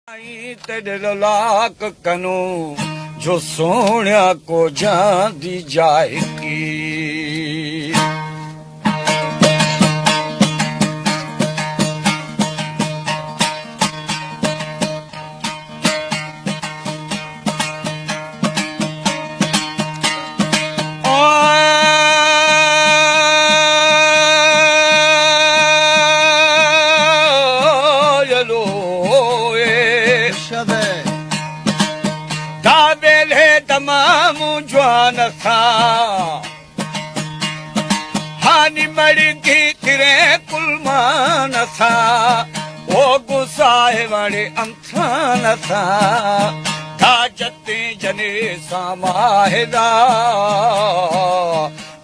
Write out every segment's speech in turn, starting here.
तेरे लाक कनो जो सोनिया को जान दी जाएगी। तमाम जवान था हानि मड़गी तिरे कुलमान था ओ गुसाए वाले अंथान था ताजते जने सामाहिदा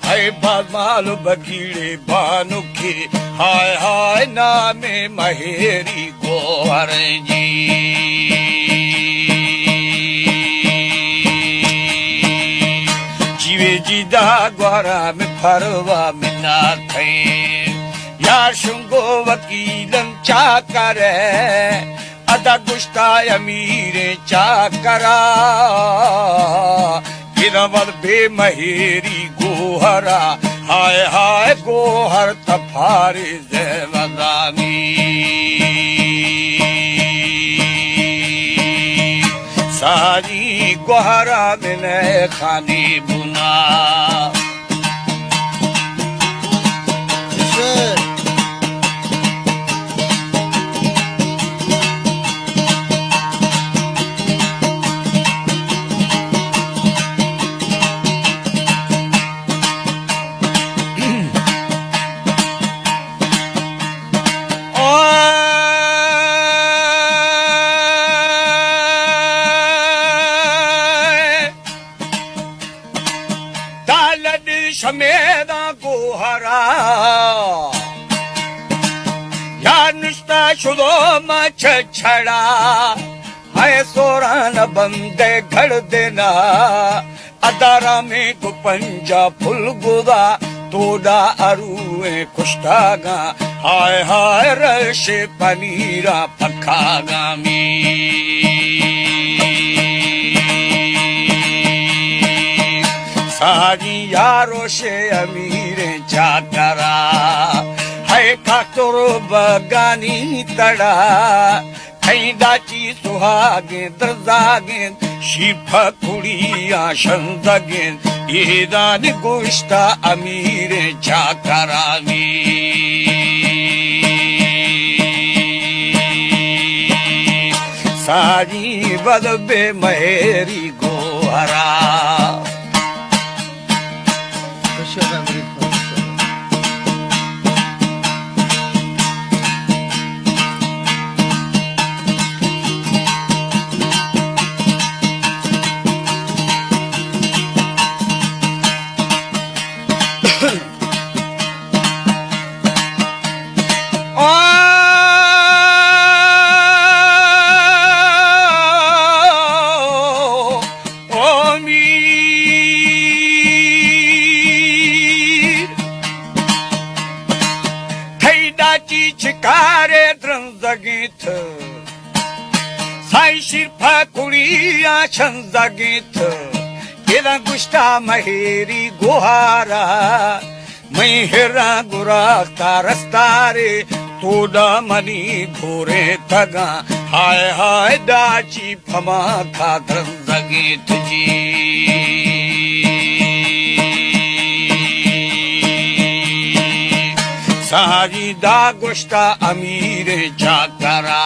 है बाल बगीड़े बानुखी हाय हाय नामे महेरी गोहर जी जीदा ग्वारा में फरवा में ना थे या शुंगो वकीलन चा करे अदा गुस्ता अमीरे चा करा गिरवल बेमहेरी गोहरा हाय हाय गोहर तफारे ज़ेवदानी सारी गोहरा में खानी बुना शमेदा गोहरा या नुश्ता शुदो मच छड़ा है सोरान बंदे घड़ देना अदारा में गुपंजा फुल गुदा तोड़ा अरुए कुश्तागा हाय हाय रशे पनीरा पखागा सारी यारो शे अमीरे चाकरा है कातुर बगानी तड़ा कहीं दाची सुहागे दर्जागे शिफा कुड़िया शंदगे ये दान गुश्ता अमीरे चाकरा सारी बदबे महेरी गोहरा चिकारे द्रंजगीत साई शिरफा कुड़िया छंजगीत केला गुस्ता महेरी गोहारा महिरा गुराख्ता रस्तारे तोड़ा मनी घोरे तगा हाय हाय दाची फमा था द्रंजगीत जी सारी दा गुश्ता अमीरे चाकरा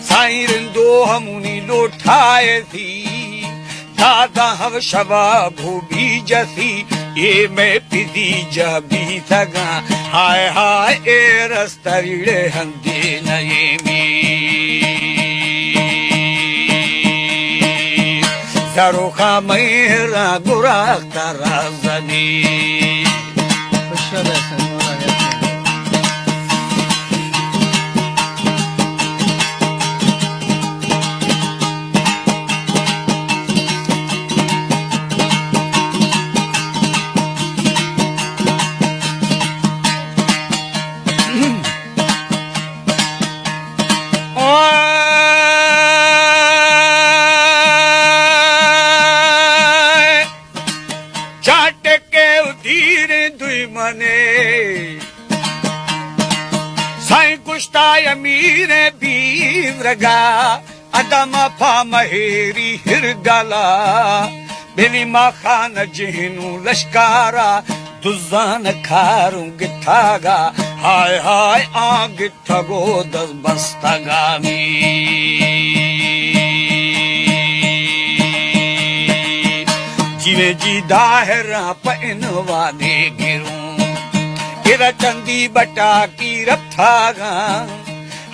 साइरन दो हमुनी लोठाए थी दादा हव शबा भूबी जसी ये मैं पिदी जबी सगा हाय हाय ए रस्तरीड़े हंदे नये जरोखा मेरा गुराख्ता राजनी rega adama pa maheri hirgala beli ma khana jihnu lashkara duzan kharun githaga hay hay agithago das bastagami jive ji dahra painwa de giru ira chandi bata ki rapthaga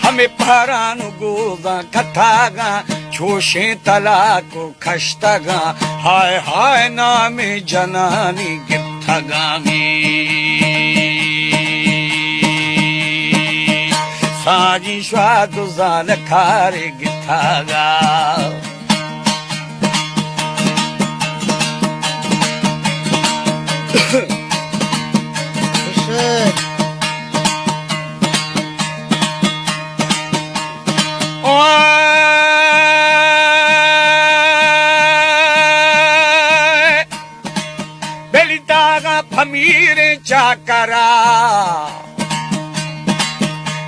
हमें पहरानु गोदा कथागा छोशे तलाको खश्तगा हाय हाय नामे जनानी गिथगामी साजी स्वाद जाल खारे गिथगा Belitaga pamire chakara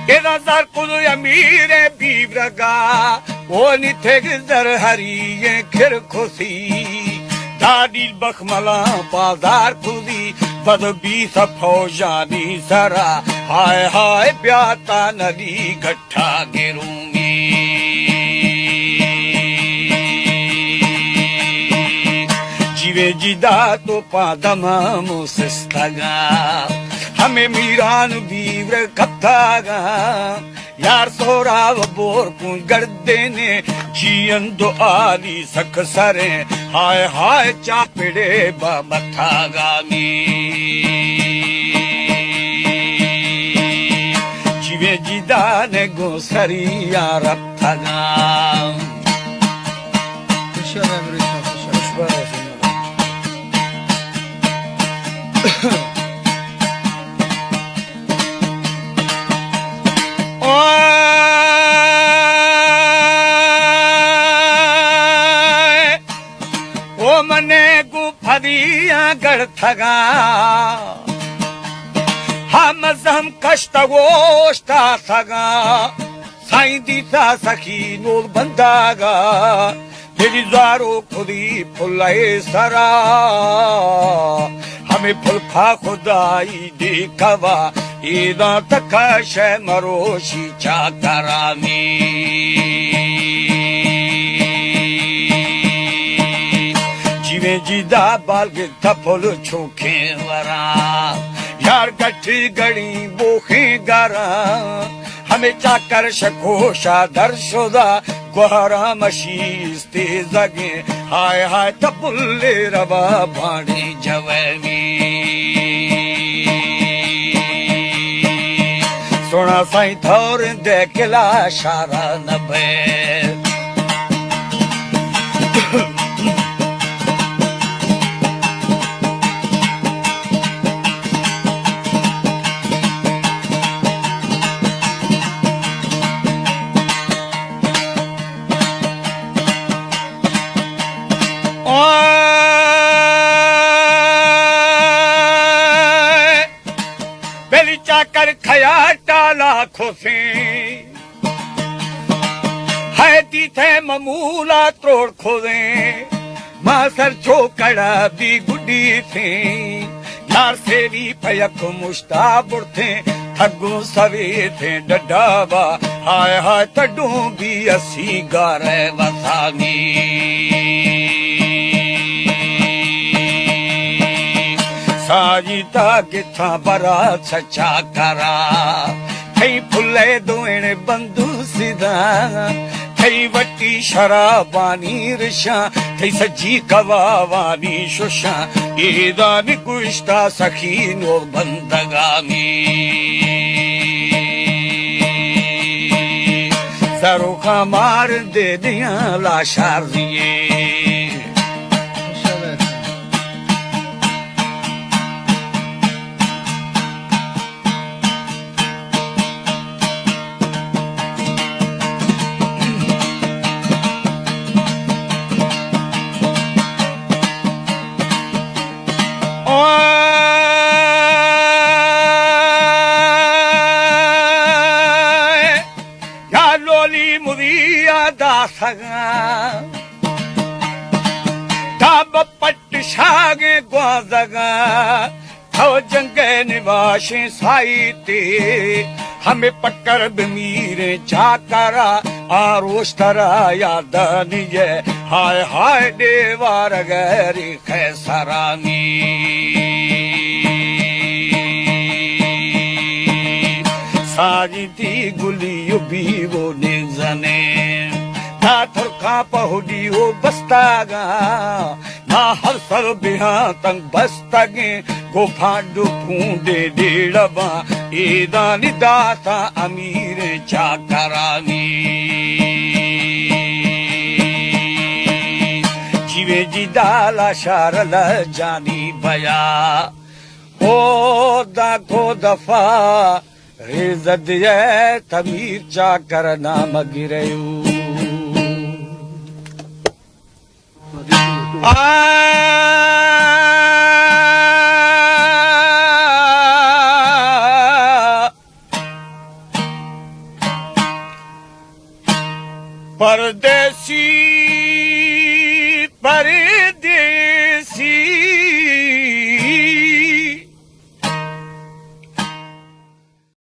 Edazar kudu yamire bibraga Oni tegzar hariye kirkosi Dadil bakhmala bazar kudi Bad bisa faujani sara Hai hai pyata nadi gattha girungi Jive jida to padama musestaga Hame miran vivre kathaga Yar sorav bor punj gardene Jiando ali saksare Hai hai chapide ba mathagami Jive jida ne gosariya rapthaga O mane gu phadiya garthaga ham zam kashta goshta thaga sai dita sakhi nol bandaga teri zaro khudi phulai sara hame phulpha khudai dekhawa ida takashe maroshi chakarami jive jida balge thapol chokhe wara yar gatti gadi bokhe gara hame chakar shakosha darshoda gohara mashis te zage hay hay tapulle rava bhani javami sona sai thor dekla shara nabe कर खया टाला खोसे है तीथे ममूला त्रोड़ खोदे मासर चोकड़ा भी गुड्डी थे यार सेरी पयक मुश्ता बुढ़ते थगू सवे थे डडावा हाय हाय तडू भी असी गारे वसामी साजिता किथा बरा सचा करा थई फुले दोण बंदू सिदा थई वटी शराबानी रिशा थई सजी कवावानी शुशा एदा निकुश्ता सखी नो बंदगामी सरोखा मार दे दिया लाशार दिए आदा सगा दाब पट शागे ग्वाजगा थो जंगे निवाशी साईते हमें पक्कर बमीरे जाकरा आरोश तरा यादनिये हाय हाय देवार गैरी खैसरानी सारी दी गुलियो भी वो निजने ना थरका पहुड़ी वो बस्तागा ना हर सर बिहा तंग बस्तगे गोफाडू फूंडे डेड़बा एदानी दाता अमीर चाकरानी जीवे जी दाला शारल जानी बया ओ दा को दफा इज्जत ये तमीर चाकर नाम गिरयू परदेसी पर